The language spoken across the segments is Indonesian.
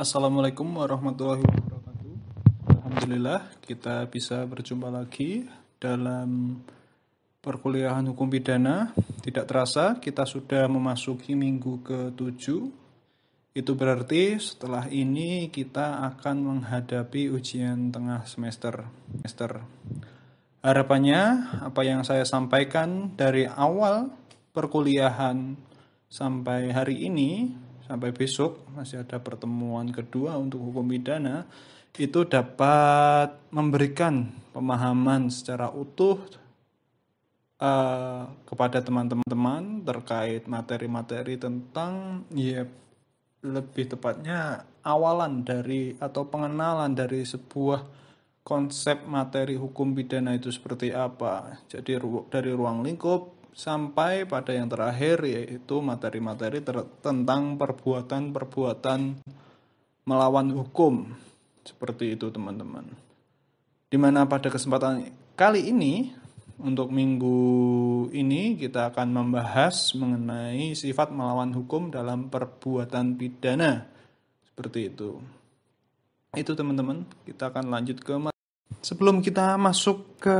Assalamualaikum warahmatullahi wabarakatuh. Alhamdulillah kita bisa berjumpa lagi dalam perkuliahan hukum pidana. Tidak terasa kita sudah memasuki minggu ke-7. Itu berarti setelah ini kita akan menghadapi ujian tengah semester. Harapannya apa yang saya sampaikan dari awal perkuliahan sampai hari ini, sampai besok masih ada pertemuan kedua untuk hukum pidana, itu dapat memberikan pemahaman secara utuh kepada teman-teman terkait materi-materi tentang lebih tepatnya awalan dari atau pengenalan dari sebuah konsep materi hukum pidana itu seperti apa. Jadi dari ruang lingkup sampai pada yang terakhir yaitu materi-materi tentang perbuatan-perbuatan melawan hukum. Seperti itu teman-teman. Dimana pada kesempatan kali ini, untuk minggu ini kita akan membahas mengenai sifat melawan hukum dalam perbuatan pidana. Seperti itu. Itu teman-teman, kita akan lanjut ke sebelum kita masuk ke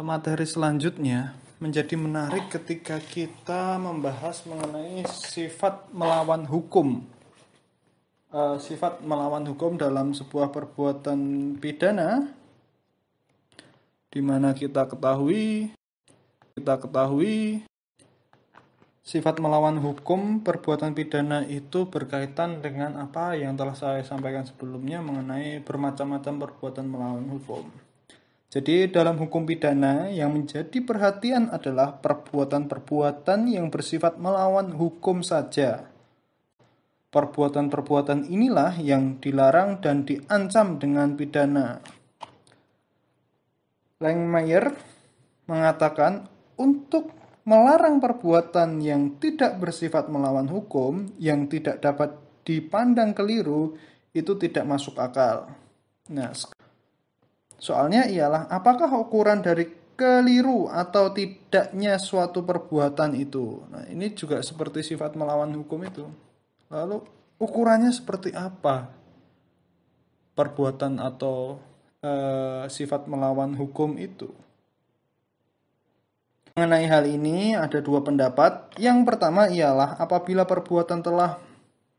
materi selanjutnya. Menjadi menarik ketika kita membahas mengenai sifat melawan hukum. Sifat melawan hukum dalam sebuah perbuatan pidana, di mana kita ketahui sifat melawan hukum perbuatan pidana itu berkaitan dengan apa yang telah saya sampaikan sebelumnya mengenai bermacam-macam perbuatan melawan hukum. Jadi dalam hukum pidana yang menjadi perhatian adalah perbuatan-perbuatan yang bersifat melawan hukum saja. Perbuatan-perbuatan inilah yang dilarang dan diancam dengan pidana. Langmayer mengatakan untuk melarang perbuatan yang tidak bersifat melawan hukum, yang tidak dapat dipandang keliru, itu tidak masuk akal. Nah, soalnya ialah apakah ukuran dari keliru atau tidaknya suatu perbuatan itu. Nah, ini juga seperti sifat melawan hukum itu. Lalu ukurannya seperti apa perbuatan atau sifat melawan hukum itu? Mengenai hal ini ada dua pendapat. Yang pertama ialah apabila perbuatan telah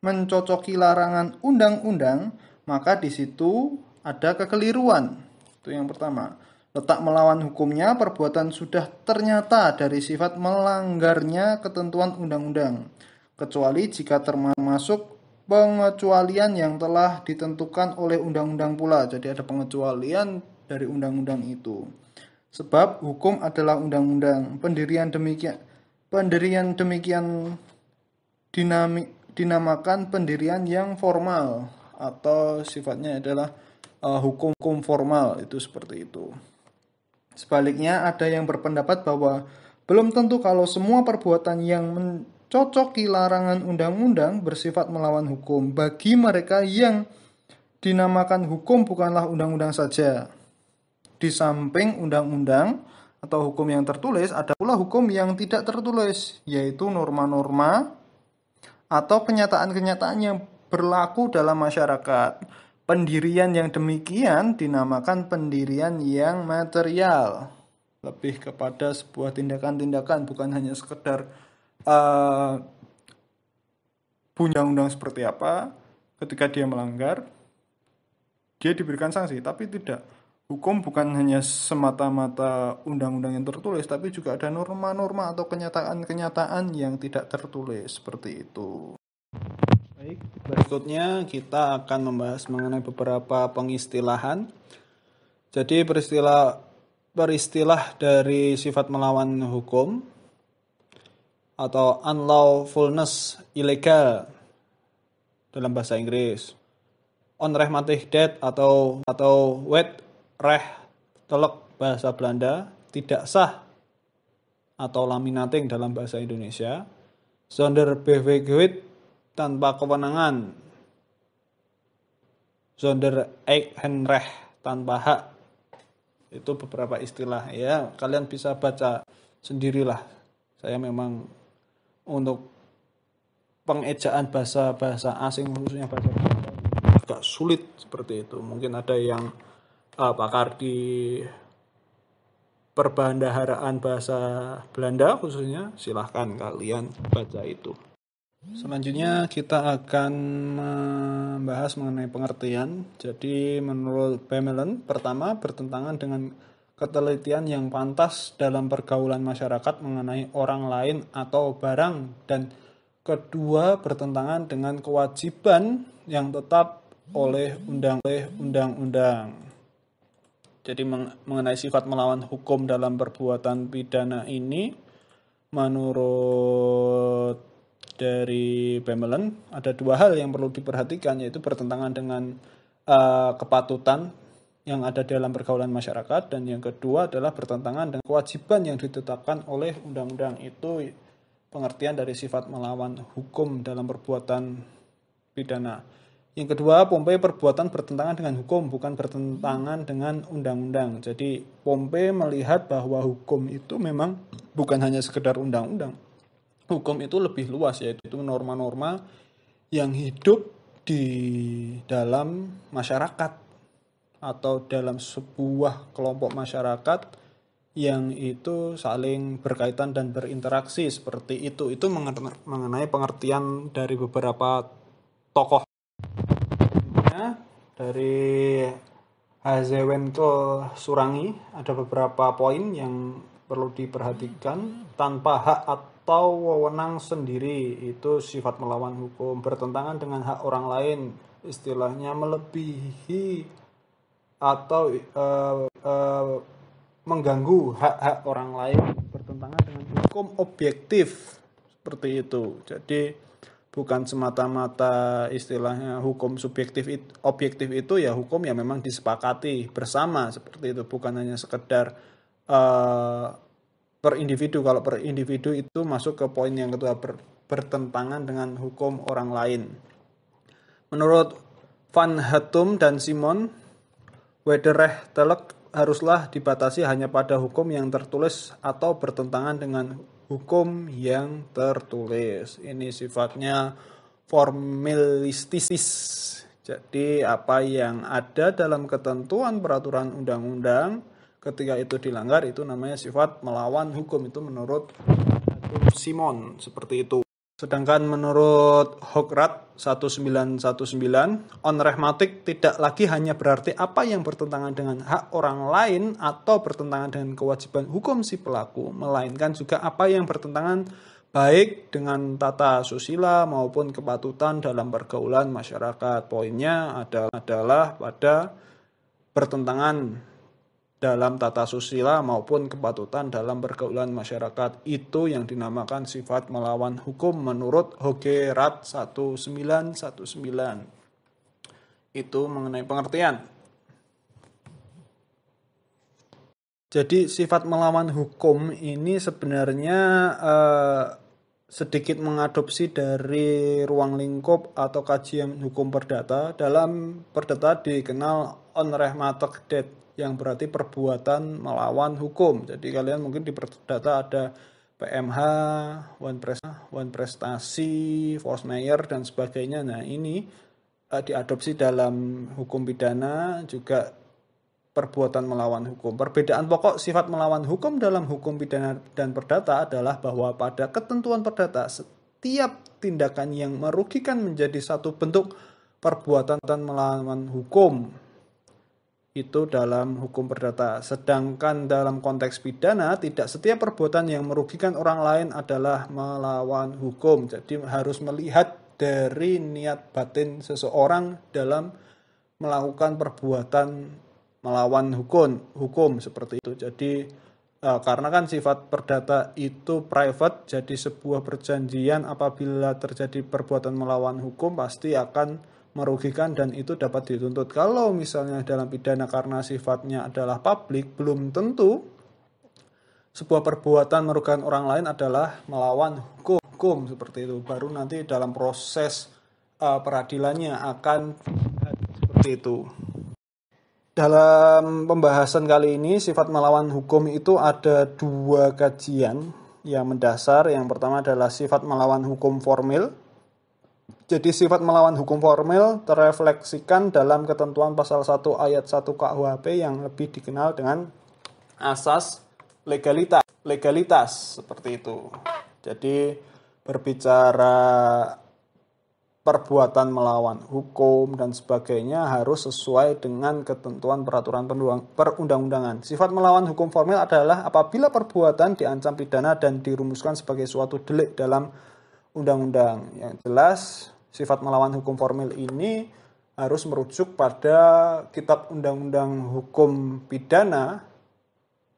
mencocoki larangan undang-undang, maka di situ ada kekeliruan. Itu yang pertama. Letak melawan hukumnya perbuatan sudah ternyata dari sifat melanggarnya ketentuan undang-undang, kecuali jika termasuk pengecualian yang telah ditentukan oleh undang-undang pula. Jadi ada pengecualian dari undang-undang itu. Sebab hukum adalah undang-undang. Pendirian demikian dinamakan pendirian yang formal atau sifatnya adalah hukum formal, itu seperti itu. Sebaliknya ada yang berpendapat bahwa belum tentu kalau semua perbuatan yang mencocoki larangan undang-undang bersifat melawan hukum. Bagi mereka yang dinamakan hukum bukanlah undang-undang saja. Di samping undang-undang atau hukum yang tertulis, ada pula hukum yang tidak tertulis, yaitu norma-norma atau kenyataan-kenyataan yang berlaku dalam masyarakat. Pendirian yang demikian dinamakan pendirian yang material. Lebih kepada sebuah tindakan-tindakan, bukan hanya sekedar undang-undang seperti apa, ketika dia melanggar, dia diberikan sanksi, tapi tidak. Hukum bukan hanya semata-mata undang-undang yang tertulis, tapi juga ada norma-norma atau kenyataan-kenyataan yang tidak tertulis, seperti itu. Baik, berikutnya kita akan membahas mengenai beberapa pengistilahan. Jadi beristilah dari sifat melawan hukum atau unlawfulness, ilegal dalam bahasa Inggris. Onrechtmatig daad atau wet recht telek bahasa Belanda, tidak sah atau laminating dalam bahasa Indonesia. Zonder bevoegdheid, tanpa kewenangan. Zonder eigenrecht, tanpa hak. Itu beberapa istilah ya, kalian bisa baca sendirilah. Saya memang untuk pengejaan bahasa asing, khususnya bahasa Belanda, agak sulit seperti itu. Mungkin ada yang pakar di perbendaharaan bahasa Belanda khususnya, silahkan kalian baca itu. Selanjutnya kita akan membahas mengenai pengertian. Jadi menurut Bemelen, pertama bertentangan dengan ketelitian yang pantas dalam pergaulan masyarakat mengenai orang lain atau barang, dan kedua bertentangan dengan kewajiban yang tetap oleh undang-undang. Jadi mengenai sifat melawan hukum dalam perbuatan pidana ini, menurut dari Bemelen ada dua hal yang perlu diperhatikan, yaitu bertentangan dengan kepatutan yang ada dalam pergaulan masyarakat, dan yang kedua adalah bertentangan dengan kewajiban yang ditetapkan oleh undang-undang. Itu pengertian dari sifat melawan hukum dalam perbuatan pidana. Yang kedua, Pompei perbuatan bertentangan dengan hukum, bukan bertentangan dengan undang-undang. Jadi Pompei melihat bahwa hukum itu memang bukan hanya sekedar undang-undang. Hukum itu lebih luas, yaitu norma-norma yang hidup di dalam masyarakat atau dalam sebuah kelompok masyarakat yang itu saling berkaitan dan berinteraksi seperti itu. Itu mengenai pengertian dari beberapa tokoh. Dari Hazewenko Surangi ada beberapa poin yang perlu diperhatikan. Tanpa hak atau wewenang sendiri, itu sifat melawan hukum. Bertentangan dengan hak orang lain, istilahnya melebihi atau mengganggu hak-hak orang lain. Bertentangan dengan hukum objektif, seperti itu. Jadi bukan semata-mata istilahnya hukum subjektif, objektif itu ya hukum yang memang disepakati bersama, seperti itu. Bukan hanya sekedar per individu. Kalau per individu itu masuk ke poin yang kedua, bertentangan dengan hukum orang lain. Menurut Van Hattum dan Simon, wederrechtelijk haruslah dibatasi hanya pada hukum yang tertulis atau bertentangan dengan hukum yang tertulis. Ini sifatnya formalistis. Jadi apa yang ada dalam ketentuan peraturan undang-undang, ketika itu dilanggar, itu namanya sifat melawan hukum. Itu menurut Simon, seperti itu. Sedangkan menurut Hokrath 1919, onrehmatik tidak lagi hanya berarti apa yang bertentangan dengan hak orang lain atau bertentangan dengan kewajiban hukum si pelaku, melainkan juga apa yang bertentangan baik dengan tata susila maupun kepatutan dalam pergaulan masyarakat. Poinnya adalah pada bertentangan dalam tata susila maupun kepatutan dalam pergaulan masyarakat. Itu yang dinamakan sifat melawan hukum menurut Hokrath 1919. Itu mengenai pengertian. Jadi sifat melawan hukum ini sebenarnya sedikit mengadopsi dari ruang lingkup atau kajian hukum perdata. Dalam perdata dikenal onrechtmatigheid, yang berarti perbuatan melawan hukum. Jadi kalian mungkin di perdata ada PMH, wanprestasi, force majeure, dan sebagainya. Nah ini diadopsi dalam hukum pidana juga perbuatan melawan hukum. Perbedaan pokok sifat melawan hukum dalam hukum pidana dan perdata adalah bahwa pada ketentuan perdata, setiap tindakan yang merugikan menjadi satu bentuk perbuatan melawan hukum. Itu dalam hukum perdata. Sedangkan dalam konteks pidana, tidak setiap perbuatan yang merugikan orang lain adalah melawan hukum. Jadi harus melihat dari niat batin seseorang dalam melakukan perbuatan melawan hukum seperti itu. Jadi karena kan sifat perdata itu private, jadi sebuah perjanjian apabila terjadi perbuatan melawan hukum pasti akan merugikan dan itu dapat dituntut. Kalau misalnya dalam pidana karena sifatnya adalah publik, belum tentu sebuah perbuatan merugikan orang lain adalah melawan hukum seperti itu. Baru nanti dalam proses peradilannya akan seperti itu. Dalam pembahasan kali ini, sifat melawan hukum itu ada dua kajian yang mendasar. Yang pertama adalah sifat melawan hukum formil, Jadi sifat melawan hukum formil terrefleksikan dalam ketentuan pasal 1 ayat 1 KUHP yang lebih dikenal dengan asas legalitas seperti itu. Jadi berbicara perbuatan melawan hukum dan sebagainya harus sesuai dengan ketentuan peraturan perundang-undangan. Sifat melawan hukum formil adalah apabila perbuatan diancam pidana dan dirumuskan sebagai suatu delik dalam undang-undang. Yang jelas, sifat melawan hukum formil ini harus merujuk pada kitab undang-undang hukum pidana,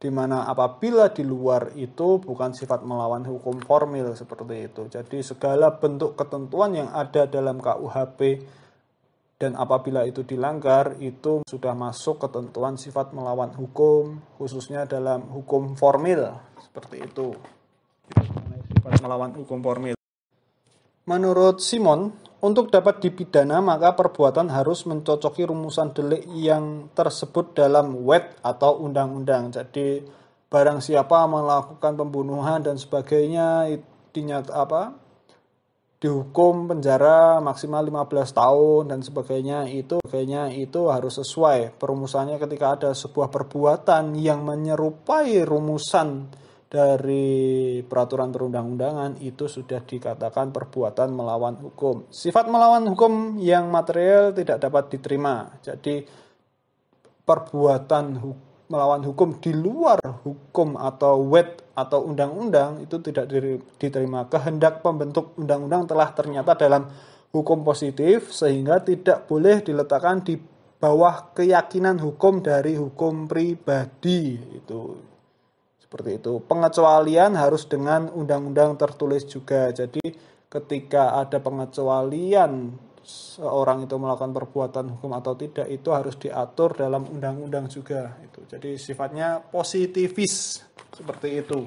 di mana apabila di luar itu bukan sifat melawan hukum formil seperti itu. Jadi segala bentuk ketentuan yang ada dalam KUHP dan apabila itu dilanggar itu sudah masuk ketentuan sifat melawan hukum, khususnya dalam hukum formil seperti itu. Sifat melawan hukum formil. Menurut Simon, untuk dapat dipidana maka perbuatan harus mencocoki rumusan delik yang tersebut dalam WET atau undang-undang. Jadi barang siapa melakukan pembunuhan dan sebagainya dihukum penjara maksimal 15 tahun dan sebagainya itu harus sesuai perumusannya. Ketika ada sebuah perbuatan yang menyerupai rumusan dari peraturan perundang-undangan itu sudah dikatakan perbuatan melawan hukum. Sifat melawan hukum yang material tidak dapat diterima. Jadi perbuatan melawan hukum di luar hukum atau WET atau undang-undang itu tidak diterima. Kehendak pembentuk undang-undang telah ternyata dalam hukum positif sehingga tidak boleh diletakkan di bawah keyakinan hukum dari hukum pribadi itu. Seperti itu. Pengecualian harus dengan undang-undang tertulis juga. Jadi ketika ada pengecualian seorang itu melakukan perbuatan hukum atau tidak itu harus diatur dalam undang-undang juga. Itu. Jadi sifatnya positivis seperti itu.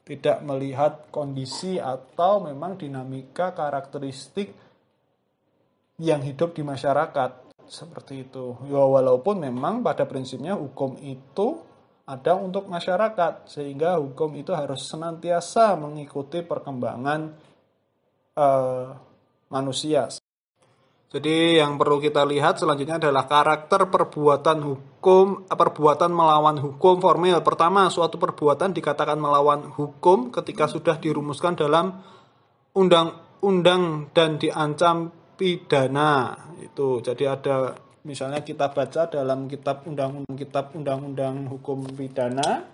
Tidak melihat kondisi atau memang dinamika karakteristik yang hidup di masyarakat. Seperti itu. Ya, walaupun memang pada prinsipnya hukum itu ada untuk masyarakat, sehingga hukum itu harus senantiasa mengikuti perkembangan manusia. Jadi yang perlu kita lihat selanjutnya adalah karakter perbuatan melawan hukum formil. Pertama, suatu perbuatan dikatakan melawan hukum ketika sudah dirumuskan dalam undang-undang dan diancam pidana. Itu jadi ada misalnya kita baca dalam kitab undang-undang hukum pidana.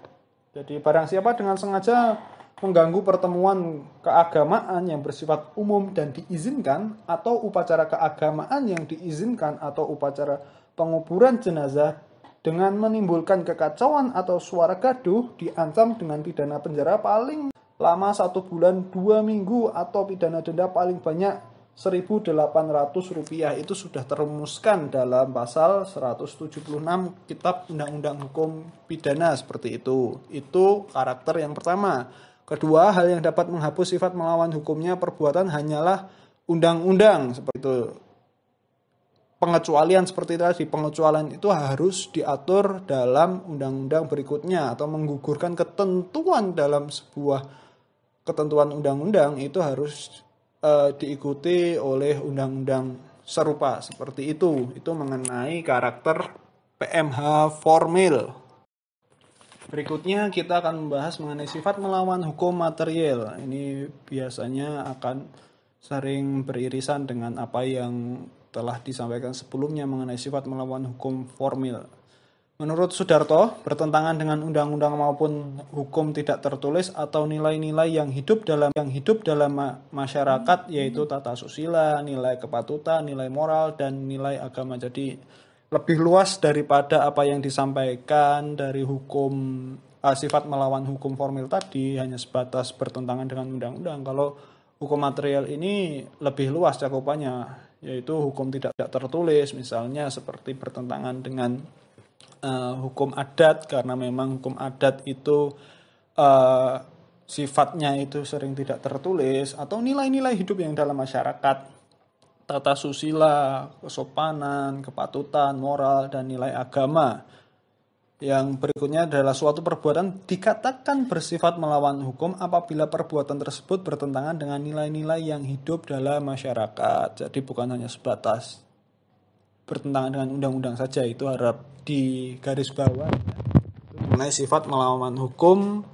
Jadi barang siapa dengan sengaja mengganggu pertemuan keagamaan yang bersifat umum dan diizinkan atau upacara keagamaan yang diizinkan atau upacara penguburan jenazah dengan menimbulkan kekacauan atau suara gaduh diancam dengan pidana penjara paling lama 1 bulan 2 minggu atau pidana denda paling banyak Rp1.800 itu sudah terumuskan dalam pasal 176 Kitab Undang-Undang Hukum Pidana seperti itu. Itu karakter yang pertama. Kedua, hal yang dapat menghapus sifat melawan hukumnya perbuatan hanyalah undang-undang seperti itu. Pengecualian seperti tadi, pengecualian itu harus diatur dalam undang-undang berikutnya atau menggugurkan ketentuan dalam sebuah ketentuan undang-undang itu harus diikuti oleh undang-undang serupa seperti itu. Itu mengenai karakter PMH formil. Berikutnya kita akan membahas mengenai sifat melawan hukum material. Ini biasanya akan sering beririsan dengan apa yang telah disampaikan sebelumnya mengenai sifat melawan hukum formil. Menurut Sudarto, bertentangan dengan undang-undang maupun hukum tidak tertulis atau nilai-nilai yang hidup dalam masyarakat, yaitu tata susila, nilai kepatutan, nilai moral, dan nilai agama. Jadi lebih luas daripada apa yang disampaikan dari hukum sifat melawan hukum formil tadi, hanya sebatas bertentangan dengan undang-undang. Kalau hukum material ini lebih luas cakupannya, yaitu hukum tidak tertulis, misalnya seperti bertentangan dengan hukum adat, karena memang hukum adat itu sifatnya itu sering tidak tertulis, atau nilai-nilai hidup yang dalam masyarakat, tata susila, kesopanan, kepatutan, moral, dan nilai agama. Yang berikutnya adalah suatu perbuatan dikatakan bersifat melawan hukum apabila perbuatan tersebut bertentangan dengan nilai-nilai yang hidup dalam masyarakat. Jadi bukan hanya sebatas bertentangan dengan undang-undang saja, itu harap di garis bawah mengenai sifat melawan hukum.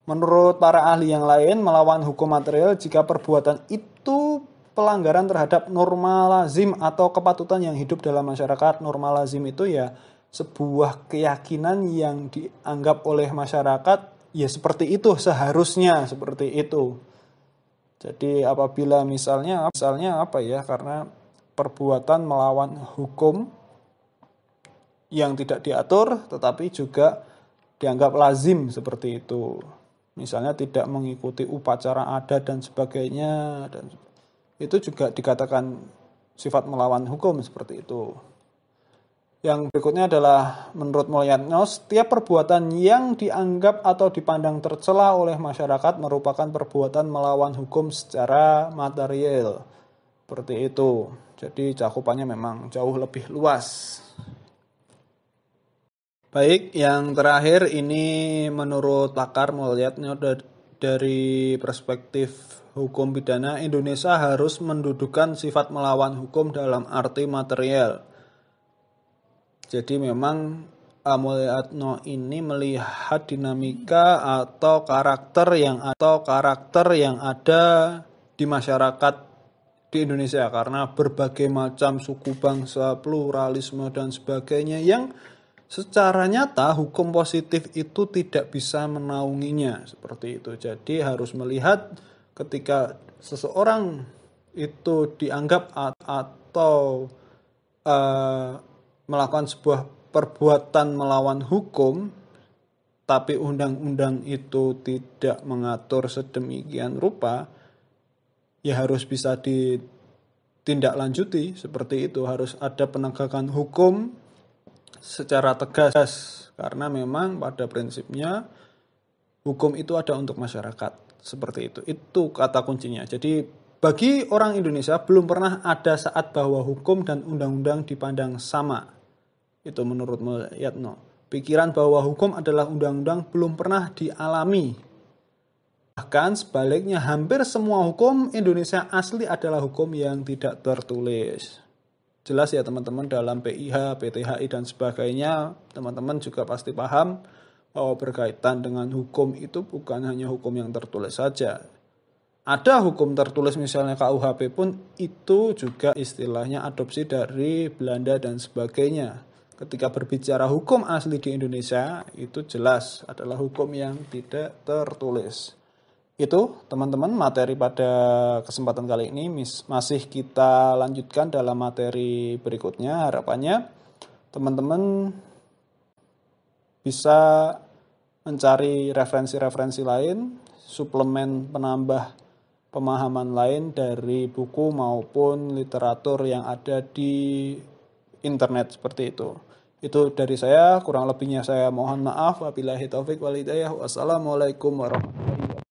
Menurut para ahli yang lain, melawan hukum material jika perbuatan itu pelanggaran terhadap norma lazim atau kepatutan yang hidup dalam masyarakat. Norma lazim itu ya sebuah keyakinan yang dianggap oleh masyarakat ya seperti itu, seharusnya seperti itu. Jadi apabila misalnya apa ya, karena perbuatan melawan hukum yang tidak diatur tetapi juga dianggap lazim seperti itu. Misalnya tidak mengikuti upacara adat dan sebagainya, dan itu juga dikatakan sifat melawan hukum seperti itu. Yang berikutnya adalah menurut Mulyatno, setiap perbuatan yang dianggap atau dipandang tercela oleh masyarakat merupakan perbuatan melawan hukum secara material. Seperti itu. Jadi cakupannya memang jauh lebih luas. Baik, yang terakhir ini menurut pakar Mulyatno dari perspektif hukum pidana, Indonesia harus mendudukan sifat melawan hukum dalam arti material. Jadi memang Mulyatno ini melihat dinamika atau karakter yang ada di masyarakat di Indonesia, karena berbagai macam suku bangsa, pluralisme dan sebagainya yang secara nyata hukum positif itu tidak bisa menaunginya seperti itu. Jadi harus melihat ketika seseorang itu dianggap atau melakukan sebuah perbuatan melawan hukum, tapi undang-undang itu tidak mengatur sedemikian rupa, ya harus bisa ditindaklanjuti seperti itu. Harus ada penegakan hukum secara tegas, karena memang pada prinsipnya hukum itu ada untuk masyarakat seperti itu. Itu kata kuncinya. Jadi bagi orang Indonesia belum pernah ada saat bahwa hukum dan undang-undang dipandang sama. Itu menurut Mulyatno. Pikiran bahwa hukum adalah undang-undang belum pernah dialami. Bahkan sebaliknya, hampir semua hukum Indonesia asli adalah hukum yang tidak tertulis. Jelas ya teman-teman, dalam PIH, PTHI dan sebagainya, teman-teman juga pasti paham bahwa berkaitan dengan hukum itu bukan hanya hukum yang tertulis saja. Ada hukum tertulis, misalnya KUHP pun itu juga istilahnya adopsi dari Belanda dan sebagainya. Ketika berbicara hukum asli di Indonesia, itu jelas adalah hukum yang tidak tertulis. Itu teman-teman materi pada kesempatan kali ini masih kita lanjutkan dalam materi berikutnya. Harapannya teman-teman bisa mencari referensi-referensi lain, suplemen penambah pemahaman lain dari buku maupun literatur yang ada di internet seperti itu. Itu dari saya, kurang lebihnya saya mohon maaf. Wabillahi taufik wal hidayah. Wassalamualaikum warahmatullahi wabarakatuh.